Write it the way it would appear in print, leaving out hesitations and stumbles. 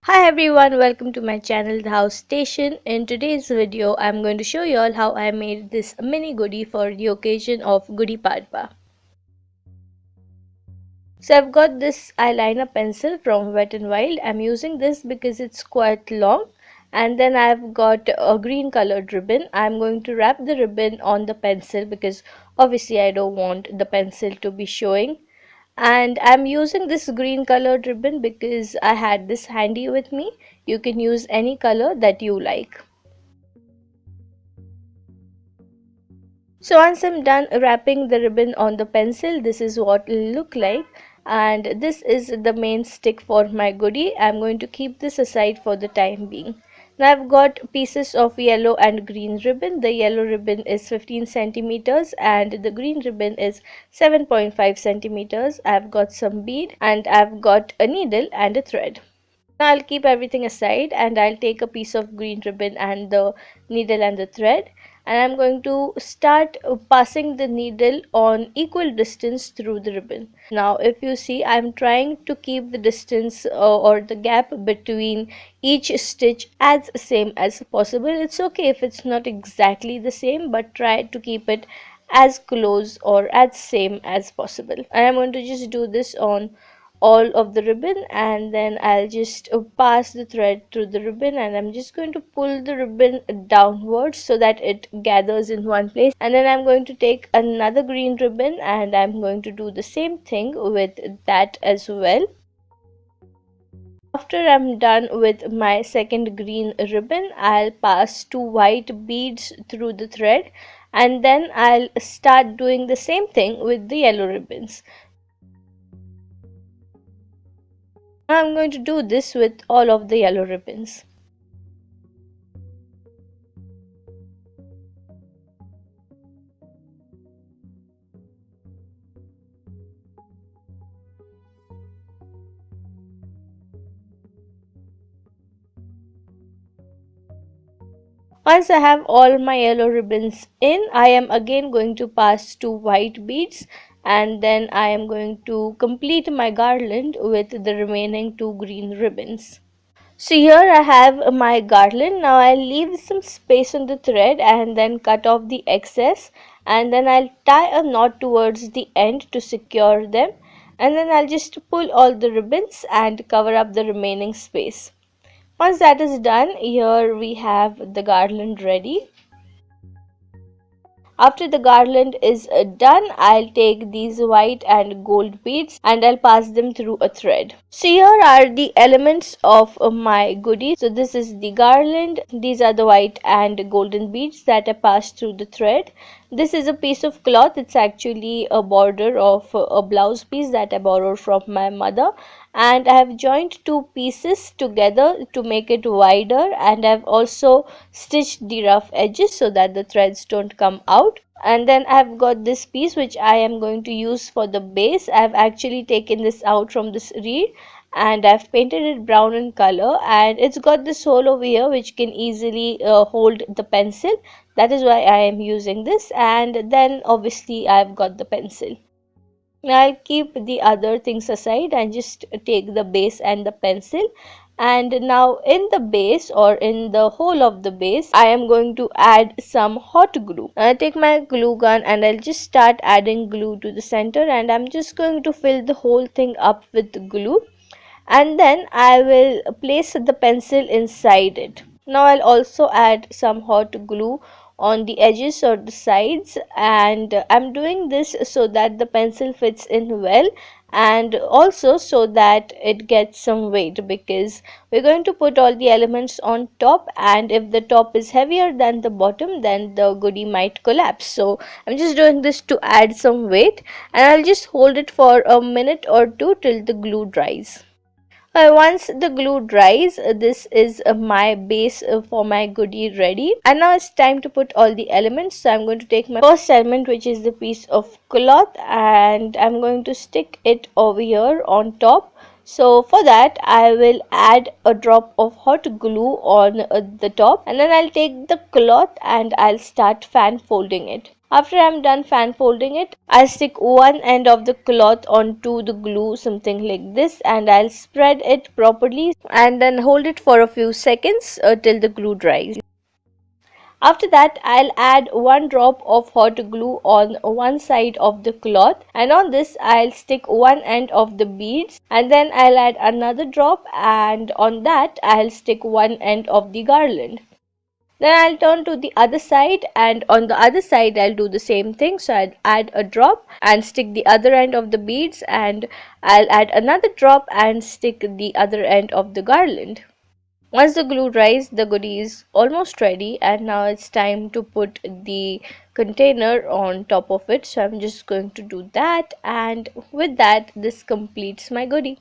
Hi everyone, welcome to my channel The House Station. In today's video, I'm going to show you all how I made this mini goodie for the occasion of Gudi Padwa. So I've got this eyeliner pencil from Wet n Wild. I'm using this because it's quite long. And then I've got a green colored ribbon. I'm going to wrap the ribbon on the pencil because obviously I don't want the pencil to be showing. And I'm using this green colored ribbon because I had this handy with me. You can use any color that you like. So once I'm done wrapping the ribbon on the pencil, this is what it'll look like, and this is the main stick for my goodie. I'm going to keep this aside for the time being. Now I've got pieces of yellow and green ribbon. The yellow ribbon is 15 centimeters and the green ribbon is 7.5 centimeters. I've got some bead and I've got a needle and a thread. Now I'll keep everything aside and I'll take a piece of green ribbon and the needle and the thread, and I'm going to start passing the needle on equal distance through the ribbon. Now if you see, I'm trying to keep the distance or the gap between each stitch as same as possible. It's okay if it's not exactly the same, but try to keep it as close or as same as possible. And I'm going to just do this on all of the ribbon, and then I'll just pass the thread through the ribbon, and I'm just going to pull the ribbon downwards so that it gathers in one place. And then I'm going to take another green ribbon and I'm going to do the same thing with that as well. After I'm done with my second green ribbon, I'll pass two white beads through the thread, and then I'll start doing the same thing with the yellow ribbons. I'm going to do this with all of the yellow ribbons. Once I have all my yellow ribbons in, I am again going to pass two white beads, and then I am going to complete my garland with the remaining two green ribbons. So here I have my garland. Now I'll leave some space on the thread and then cut off the excess, and then I'll tie a knot towards the end to secure them, and then I'll just pull all the ribbons and cover up the remaining space. Once that is done, here we have the garland ready. After the garland is done, I'll take these white and gold beads and I'll pass them through a thread. So here are the elements of my goodie. So this is the garland, these are the white and golden beads that I passed through the thread. This is a piece of cloth. It's actually a border of a blouse piece that I borrowed from my mother, and I have joined two pieces together to make it wider, and I've also stitched the rough edges so that the threads don't come out. And then I've got this piece which I am going to use for the base. I've actually taken this out from this reed and I've painted it brown in color, and it's got this hole over here which can easily hold the pencil. That is why I am using this, and then obviously I've got the pencil. Now I'll keep the other things aside and just take the base and the pencil. And now in the base, or in the whole of the base, I am going to add some hot glue. I'll take my glue gun and I'll just start adding glue to the center, and I'm just going to fill the whole thing up with glue, and then I will place the pencil inside it. Now I'll also add some hot glue on the edges or the sides, and I'm doing this so that the pencil fits in well, and also so that it gets some weight, because we're going to put all the elements on top, and if the top is heavier than the bottom, then the goodie might collapse. So I'm just doing this to add some weight, and I'll just hold it for a minute or two till the glue dries. Once the glue dries, this is my base for my goodie ready, and now it's time to put all the elements. So I'm going to take my first element, which is the piece of cloth, and I'm going to stick it over here on top. So for that, I will add a drop of hot glue on the top, and then I'll take the cloth and I'll start fan folding it. After I'm done fan folding it, I'll stick one end of the cloth onto the glue, something like this, and I'll spread it properly and then hold it for a few seconds till the glue dries. After that, I'll add one drop of hot glue on one side of the cloth, and on this I'll stick one end of the beads, and then I'll add another drop, and on that I'll stick one end of the garland. Then I'll turn to the other side, and on the other side I'll do the same thing. So I'll add a drop and stick the other end of the beads, and I'll add another drop and stick the other end of the garland. Once the glue dries, the goodie is almost ready, and now it's time to put the container on top of it. So I'm just going to do that, and with that, this completes my goodie.